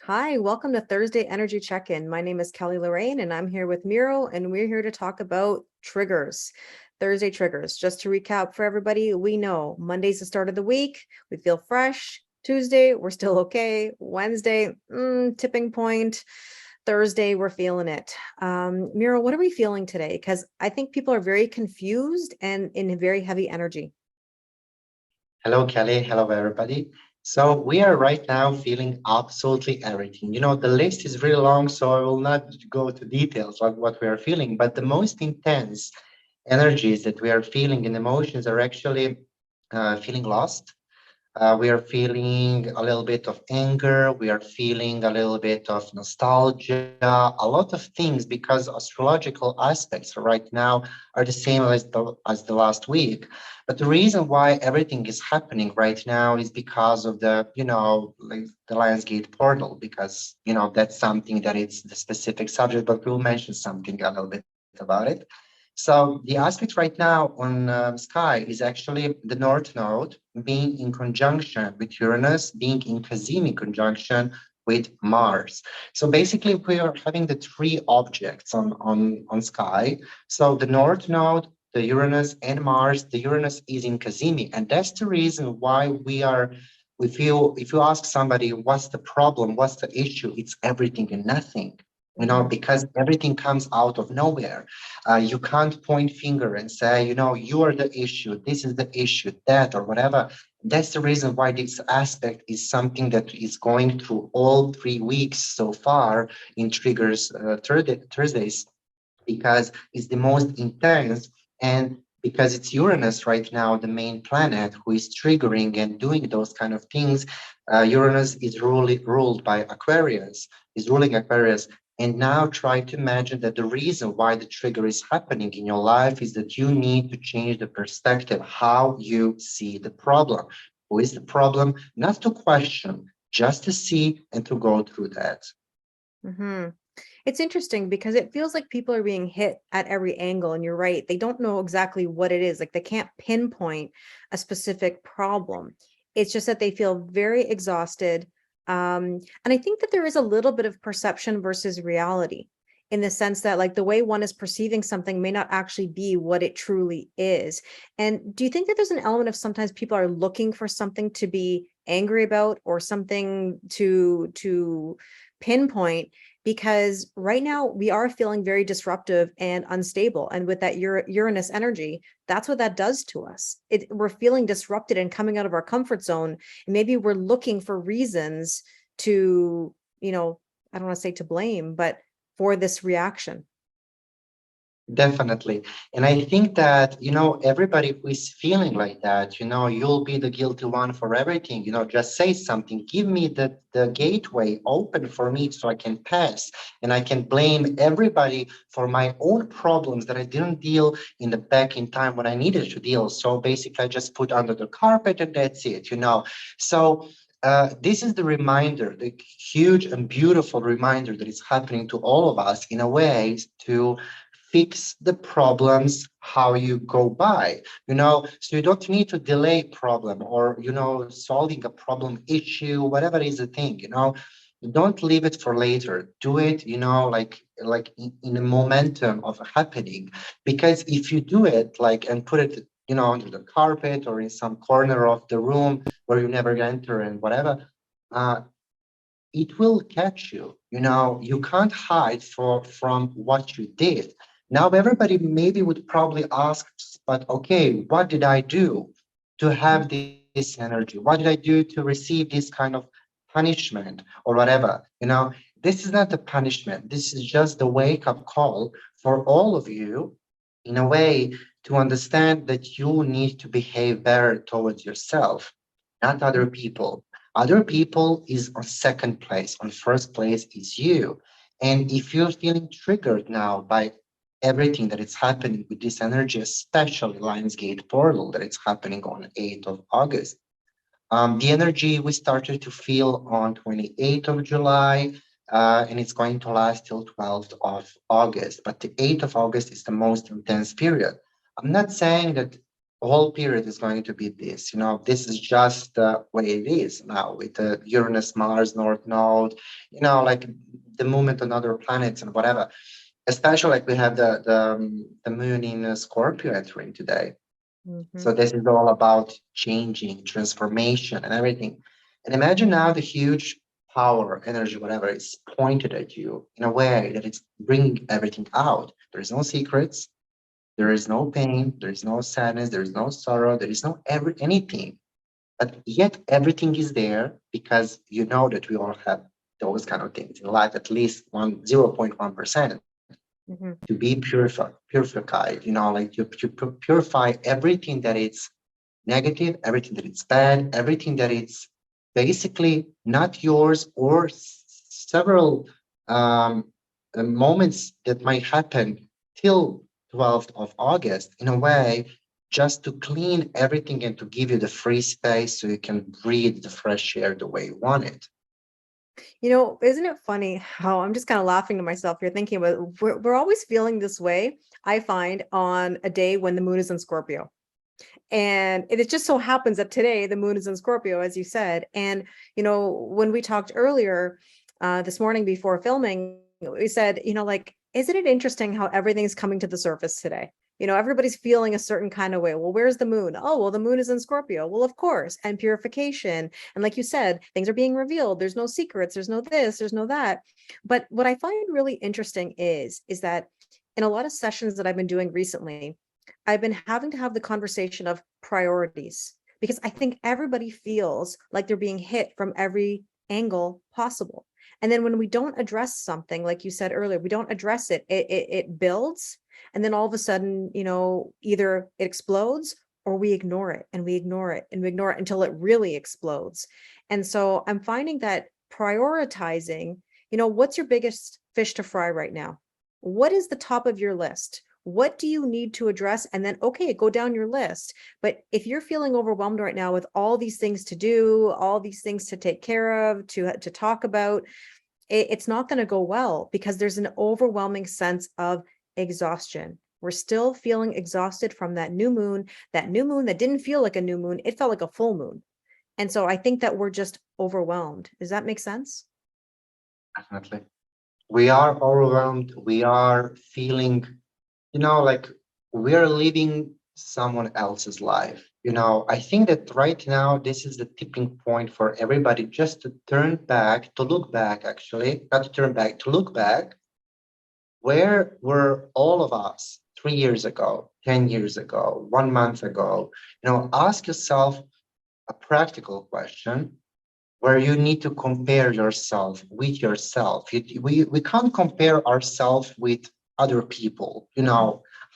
Hi, welcome to Thursday Energy Check-in. My name is Kelly Lorraine, and I'm here with Miro, and we're here to talk about triggers. Thursday triggers. Just to recap for everybody, we know Monday's the start of the week. We feel fresh. Tuesday, we're still okay. Wednesday, tipping point. Thursday, we're feeling it. Miro, what are we feeling today? Because I think people are very confused and in very heavy energy. Hello, Kelly. Hello, everybody. So we are right now feeling absolutely everything. The list is really long, so I will not go to details of what we are feeling, but the most intense energies that we are feeling and emotions are actually feeling lost. We are feeling a little bit of anger. We are feeling a little bit of nostalgia, a lot of things because astrological aspects right now are the same as the last week. But the reason why everything is happening right now is because of like the Lionsgate portal, because, that's something that it's the specific subject, but we'll mention something a little bit about it. So the aspect right now on sky is actually the North Node being in conjunction with Uranus, being in Cazimi conjunction with Mars. So basically, we are having the three objects on sky. So the North Node, the Uranus, and Mars. The Uranus is in Cazimi, and that's the reason why we feel, if you ask somebody what's the problem, what's the issue, it's everything and nothing. Because everything comes out of nowhere. You can't point finger and say, you are the issue, this is the issue, that or whatever. That's the reason why this aspect is something that is going through all 3 weeks so far in triggers Thursdays, because it's the most intense, and because it's Uranus right now, the main planet who is triggering and doing those kind of things. Uranus is ruled by Aquarius, is ruling Aquarius. And now try to imagine that the reason why the trigger is happening in your life is that you need to change the perspective, how you see the problem. Who is the problem? Not to question, just to see and to go through that. Hmm. It's interesting because it feels like people are being hit at every angle, and you're right. They don't know exactly what it is. Like they can't pinpoint a specific problem. It's just that they feel very exhausted. And I think that there is a little bit of perception versus reality in the sense that like the way one is perceiving something may not actually be what it truly is. And do you think that there's an element of sometimes people are looking for something to be angry about or something to pinpoint, because right now we are feeling very disruptive and unstable, and with that Uranus energy, that's what that does to us. We're feeling disrupted and coming out of our comfort zone, and maybe we're looking for reasons to, I don't want to say to blame, but for this reaction. Definitely. And I think that, everybody who is feeling like that, you'll be the guilty one for everything. Just say something, give me the gateway open for me so I can pass. And I can blame everybody for my own problems that I didn't deal in the back in time when I needed to deal. So basically, I just put under the carpet and that's it. So this is the reminder, the huge and beautiful reminder that is happening to all of us in a way to fix the problems how you go by, so you don't need to delay problem or solving a problem issue, whatever is the thing, don't leave it for later. Do it, like in a momentum of happening. Because if you do it like and put it under the carpet or in some corner of the room where you never enter and whatever, uh, it will catch you. You can't hide from what you did. Now, everybody maybe would probably ask, but okay, what did I do to have this energy? What did I do to receive this kind of punishment or whatever? This is not the punishment. This is just the wake up call for all of you in a way to understand that you need to behave better towards yourself, not other people. Other people is on second place. On first place is you. And if you're feeling triggered now by everything that is happening with this energy, especially Lionsgate portal that it's happening on 8th of August, the energy we started to feel on 28th of July, and it's going to last till 12th of August. But the 8th of August is the most intense period. I'm not saying that whole period is going to be this. This is just the way it is now with the Uranus, Mars, North Node, like the movement on other planets and whatever. Especially like we have the moon in Scorpio entering today. Hmm. So this is all about changing, transformation, and everything. And imagine now the huge power, energy, whatever, is pointed at you in a way that it's bringing everything out. There's no secrets, there is no pain, there is no sadness, there is no sorrow, there is no anything. But yet everything is there because you know that we all have those kind of things in life, at least 0.1% Hmm. to be purified, like to purify everything that is negative, everything that is bad, everything that is basically not yours, or several um, moments that might happen till 12th of August, in a way, just to clean everything and to give you the free space so you can breathe the fresh air the way you want it. Isn't it funny how I'm just kind of laughing to myself here thinking about we're always feeling this way, I find, on a day when the moon is in Scorpio. And it just so happens that today the moon is in Scorpio, as you said. And, when we talked earlier this morning before filming, we said, like, isn't it interesting how everything's coming to the surface today? Everybody's feeling a certain kind of way. Well, where's the moon? Oh, well, the moon is in Scorpio. Well, of course. And purification. And like you said, things are being revealed. There's no secrets. There's no this, there's no that. But what I find really interesting is that in a lot of sessions that I've been doing recently, I've been having to have the conversation of priorities because I think everybody feels like they're being hit from every angle possible. And then when we don't address something, like you said earlier, we don't address it builds. And then all of a sudden, either it explodes or we ignore it and we ignore it and we ignore it until it really explodes. And so I'm finding that prioritizing, what's your biggest fish to fry right now? What is the top of your list? What do you need to address? And then, okay, go down your list. But if you're feeling overwhelmed right now with all these things to do, all these things to take care of, to talk about, it's not going to go well because there's an overwhelming sense of exhaustion. We're still feeling exhausted from that new moon that didn't feel like a new moon. It felt like a full moon. And so I think that we're just overwhelmed. Does that make sense? Definitely. We are overwhelmed. We are feeling, like we're living someone else's life. I think that right now, this is the tipping point for everybody just to turn back, to look back, actually, not to turn back, to look back. Where were all of us 3 years ago, 10 years ago, 1 month ago? Ask yourself a practical question where you need to compare yourself with yourself. We can't compare ourselves with other people.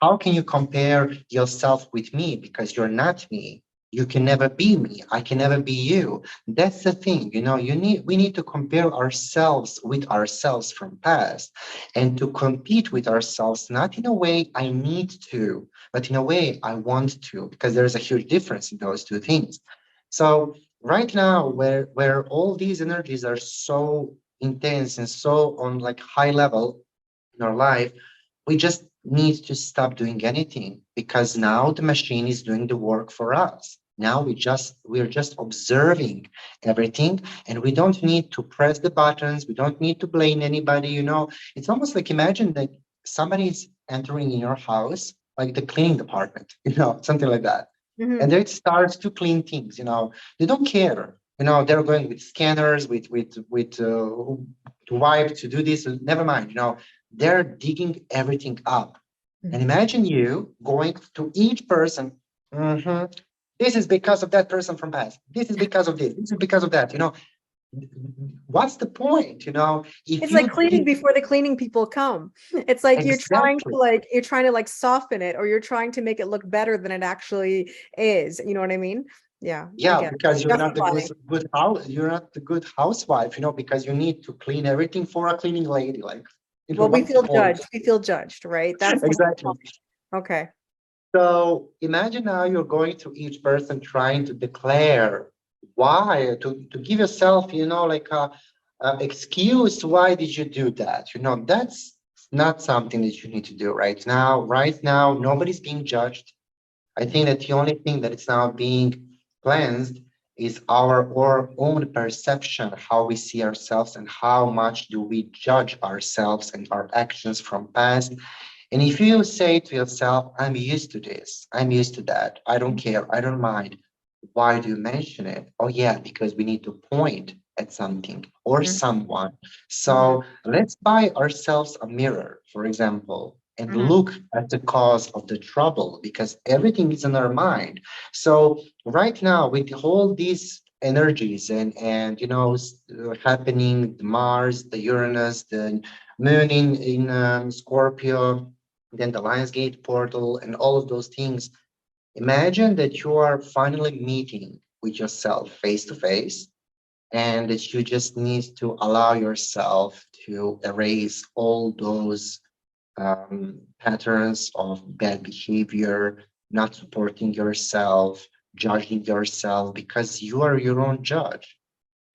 How can you compare yourself with me? Because you're not me. You can never be me. I can never be you. That's the thing. We need to compare ourselves with ourselves from past and to compete with ourselves, not in a way I need to, but in a way I want to, because there's a huge difference in those two things. So right now, where all these energies are so intense and so on like high level in our life, we just need to stop doing anything because now the machine is doing the work for us. Now we're just observing everything, and we don't need to press the buttons. We don't need to blame anybody. It's almost like, imagine that somebody is entering in your house, like the cleaning department, something like that, and Mhm. they start to clean things. They don't care. They're going with scanners, with to wipe, to do this. Never mind. They're digging everything up. And Mhm. imagine you going to each person. "Mhm, this is because of that person from past. This is because of this. This is because of that. What's the point? If It's like you cleaning did before the cleaning people come. It's like exactly, you're trying to like soften it, or you're trying to make it look better than it actually is. You know what I mean? Yeah, I yeah, get it. because you're not the Justifying. good house, you're not the good housewife, because you need to clean everything for a cleaning lady. Like, Well, we what's the feel point? judged. We feel judged, right? That's the whole Exactly. point. Okay. So imagine now you're going to each person trying to declare why, to give yourself, like a excuse. Why did you do that? That's not something that you need to do right now. Right now, nobody's being judged. I think that the only thing that is now being cleansed is our own perception, how we see ourselves and how much do we judge ourselves and our actions from past. And if you say to yourself, I'm used to this, I'm used to that, I don't care, I don't mind, why do you mention it? Oh, yeah, because we need to point at something or Mhm, someone. mhm, So let's buy ourselves a mirror, for example, and mhm, look at the cause of the trouble because everything is in our mind. So right now, with all these energies and happening, the Mars, the Uranus, the Moon in Scorpio, then the Lionsgate portal, and all of those things. Imagine that you are finally meeting with yourself face to face, and that you just need to allow yourself to erase all those patterns of bad behavior, not supporting yourself, judging yourself, because you are your own judge.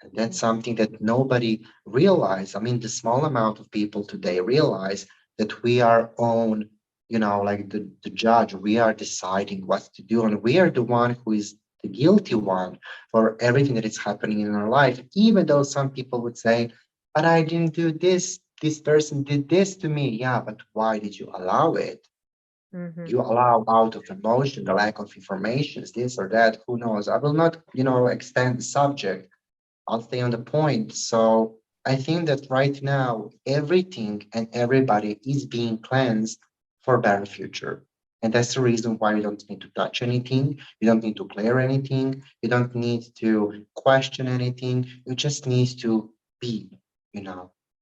And that's something that nobody realize. I mean, the small amount of people today realize that we are own, like the judge, we are deciding what to do, and we are the one who is the guilty one for everything that is happening in our life, even though some people would say, but I didn't do this. This person did this to me. Yeah, but why did you allow it? mhm. You allow out of emotion, the lack of information, this or that, who knows? I will not, extend the subject. I'll stay on the point. So I think that right now, everything and everybody is being cleansed for a better future. And that's the reason why you don't need to touch anything. You don't need to clear anything. You don't need to question anything. You just need to be,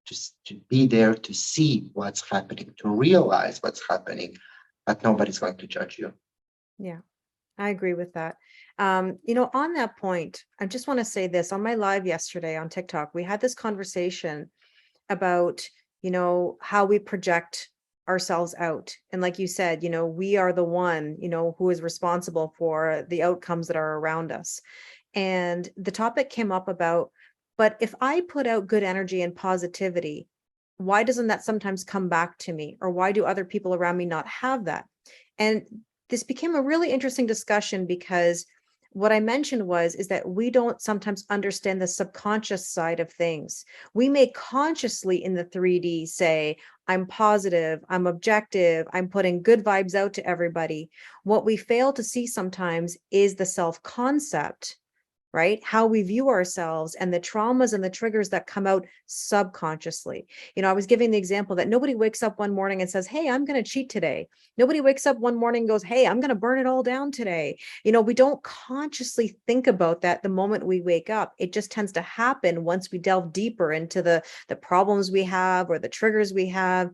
just to be there to see what's happening, to realize what's happening, but nobody's going to judge you. Yeah, I agree with that. On that point, I just want to say this on my live yesterday on TikTok, we had this conversation about, how we project ourselves out. And like you said, we are the one, who is responsible for the outcomes that are around us. And the topic came up about, but if I put out good energy and positivity, why doesn't that sometimes come back to me? Or why do other people around me not have that? And this became a really interesting discussion because what I mentioned was is that we don't sometimes understand the subconscious side of things. We may consciously in the 3D say, I'm positive, I'm objective, I'm putting good vibes out to everybody. What we fail to see sometimes is the self concept, right? How we view ourselves and the traumas and the triggers that come out subconsciously. I was giving the example that nobody wakes up one morning and says, hey, I'm going to cheat today. Nobody wakes up one morning and goes, hey, I'm going to burn it all down today. We don't consciously think about that the moment we wake up. It just tends to happen once we delve deeper into the problems we have or the triggers we have.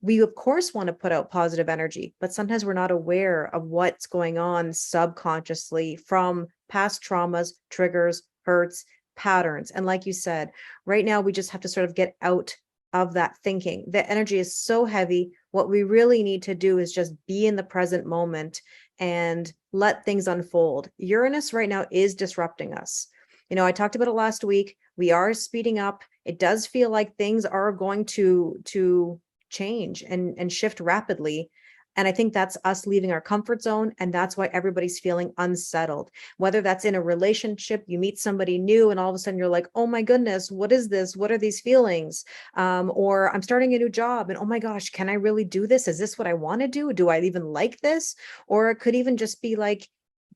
We of course want to put out positive energy, but sometimes we're not aware of what's going on subconsciously from past traumas, triggers, hurts, patterns. And like you said, right now we just have to sort of get out of that thinking. The energy is so heavy. What we really need to do is just be in the present moment and let things unfold. Uranus right now is disrupting us. I talked about it last week. We are speeding up. It does feel like things are going to change and shift rapidly. And I think that's us leaving our comfort zone. And that's why everybody's feeling unsettled. Whether that's in a relationship, you meet somebody new and all of a sudden you're like, oh my goodness, what is this? What are these feelings? Or I'm starting a new job and oh my gosh, can I really do this? Is this what I want to do? Do I even like this? Or it could even just be like,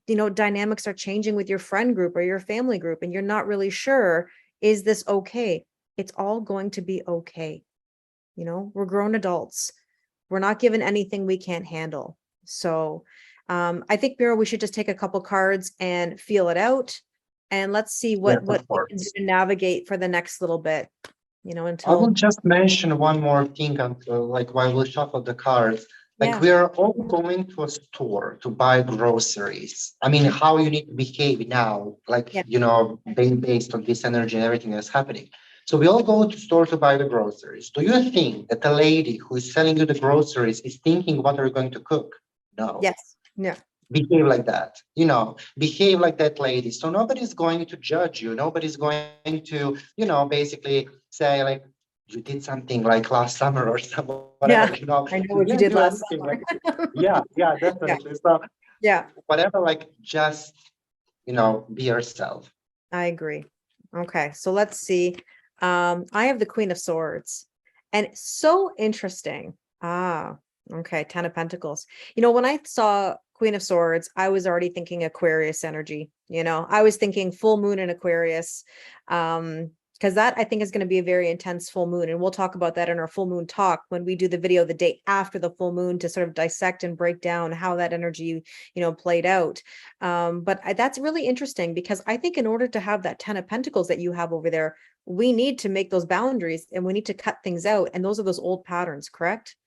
dynamics are changing with your friend group or your family group and you're not really sure, is this okay? It's all going to be okay. We're grown adults. We're not given anything we can't handle. So I think, Mira, we should just take a couple cards and feel it out. And let's see Yes, what of we can do course. to navigate for the next little bit, I will until, just mention one more thing until, like, while we shuffle the cards. Like, yeah, we are all going to a store to buy groceries. I mean, how you need to behave now, like, yeah, based on this energy and everything that's happening. So we all go to store to buy the groceries. Do you think that the lady who is selling you the groceries is thinking what are you going to cook? No. yes, yeah, Behave like that, behave like that lady. So nobody's going to judge you. Nobody's going to, basically say like, you did something like last summer or some whatever, yeah. I know you what you didn't did do last anything like, summer. yeah, Yeah, definitely. So Yeah, whatever, like just, be yourself. I agree. Okay, so let's see. I have the Queen of Swords, and it's so interesting. Ah, okay, Ten of Pentacles. When I saw Queen of Swords, I was already thinking Aquarius energy. I was thinking full moon in Aquarius. Because that I think is going to be a very intense full moon. And we'll talk about that in our full moon talk when we do the video the day after the full moon to sort of dissect and break down how that energy, played out. But that's really interesting because I think in order to have that Ten of Pentacles that you have over there, we need to make those boundaries and we need to cut things out. And those are those old patterns, correct?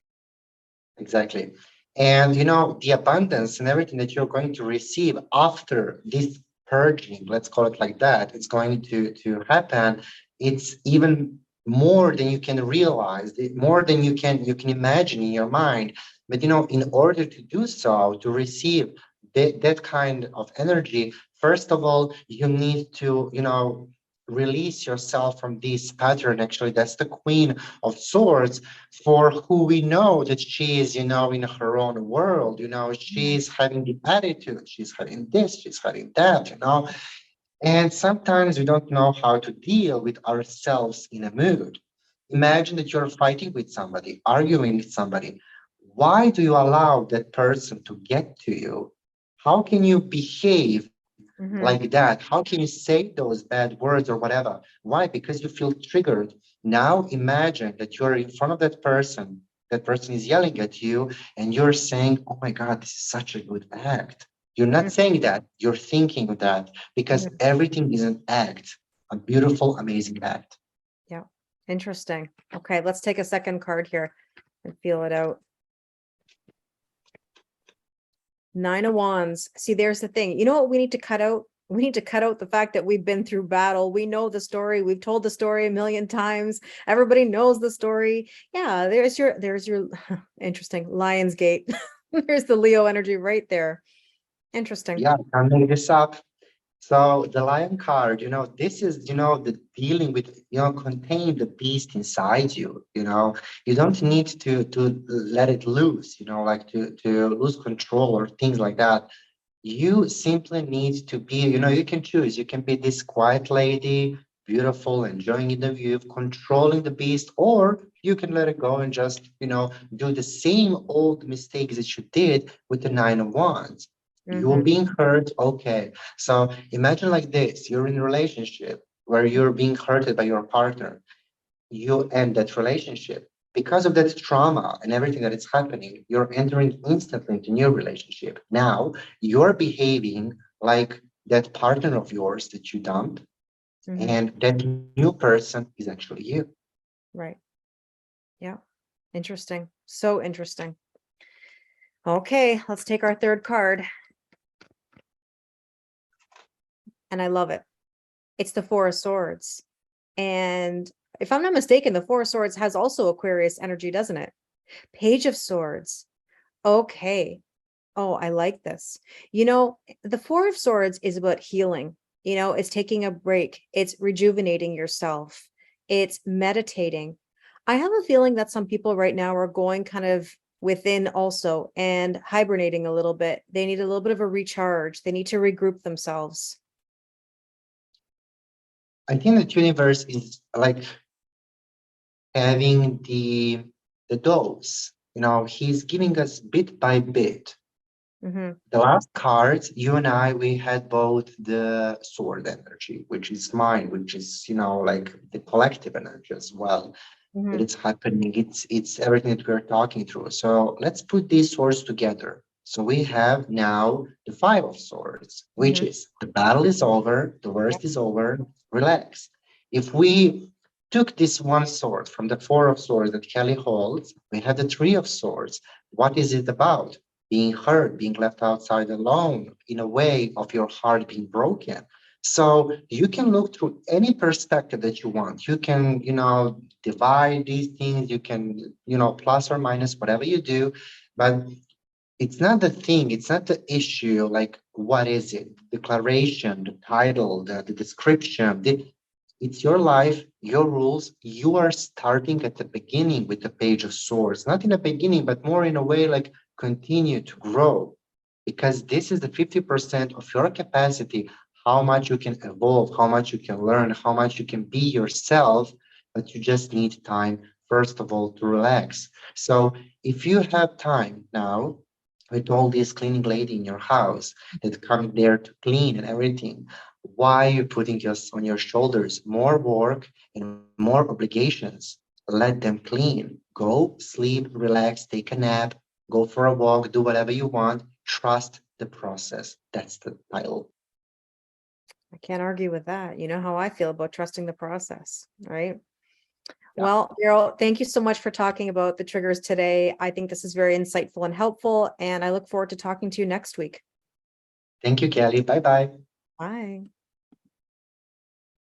Exactly. And the abundance and everything that you're going to receive after this purging, let's call it like that, it's going to happen. It's even more than you can realize, more than you can imagine in your mind. But in order to do so, to receive that kind of energy, first of all, you need to, release yourself from this pattern. Actually, that's the Queen of Swords, for who we know that she is, in her own world, Mhm. she's having the attitude, she's having this, she's having that, and sometimes we don't know how to deal with ourselves in a mood. Imagine that you're fighting with somebody, arguing with somebody. Why do you allow that person to get to you? How can you behave like Mhm. that? How can you say those bad words or whatever? Why? Because you feel triggered. Now imagine that you're in front of that person is yelling at you, and you're saying, "Oh my God, this is such a good act." You're not Mhm. saying that, you're thinking that, because Mhm. everything is an act, a beautiful, amazing act. Yeah. Interesting. Okay, let's take a second card here and feel it out. Nine of Wands. See, there's the thing. You know what we need to cut out? We need to cut out the fact that we've been through battle. We know the story. We've told the story a million times. Everybody knows the story. Yeah, there's your interesting Lionsgate. There's the Leo energy right there. Interesting. Yeah, I can make this up. So the lion card, this is, the dealing with, contain the beast inside you. You don't need to let it loose, like to lose control or things like that. You simply need to be, you can choose. You can be this quiet lady, beautiful, enjoying the view, controlling the beast, or you can let it go and just, do the same old mistakes that you did with the Nine of Wands. You're Hmm. being hurt, okay. So imagine like this: you're in a relationship where you're being hurted by your partner. You end that relationship because of that trauma and everything that is happening. You're entering instantly into new relationship. Now you're behaving like that partner of yours that you dumped, Hmm. and that new person is actually you. Right. Yeah. Interesting. So interesting. Okay, let's take our third card. And I love it. It's the Four of Swords. And if I'm not mistaken, the Four of Swords has also Aquarius energy, doesn't it? Page of Swords. Okay. Oh, I like this. The Four of Swords is about healing. It's taking a break. It's rejuvenating yourself. It's meditating. I have a feeling that some people right now are going kind of within also and hibernating a little bit. They need a little bit of a recharge. They need to regroup themselves. I think that universe is like having the dose. He's giving us bit by bit. Hmm. The last cards, you and I, we had both the sword energy, which is mine, which is, like the collective energy as well. That Hmm. it's happening. It's everything that we're talking through. So let's put these swords together. So we have now the Five of Swords, which Hmm. is the battle is over, the worst is over, relax. If we took this one sword from the Four of Swords that Kelly holds, we have the Three of Swords. What is it about? Being hurt, being left outside alone, in a way of your heart being broken. So you can look through any perspective that you want. You can, divide these things. You can, plus or minus, whatever you do. But it's not the thing, it's not the issue. Like, what is it? Declaration, the title, the description. It's your life, your rules. You are starting at the beginning with the Page of Swords. Not in the beginning, but more in a way like continue to grow. because this is the 50% of your capacity, how much you can evolve, how much you can learn, how much you can be yourself, but you just need time, first of all, to relax. So if you have time now, with all this cleaning lady in your house that coming there to clean and everything, why are you putting us on your shoulders more work and more obligations? Let them clean. Go sleep, relax, take a nap, go for a walk, do whatever you want. Trust the process. That's the title. I can't argue with that. You know how I feel about trusting the process, right? Yeah. Well, Daryl, thank you so much for talking about the triggers today. I think this is very insightful and helpful, and I look forward to talking to you next week. Thank you, Kelly. Bye bye. Bye.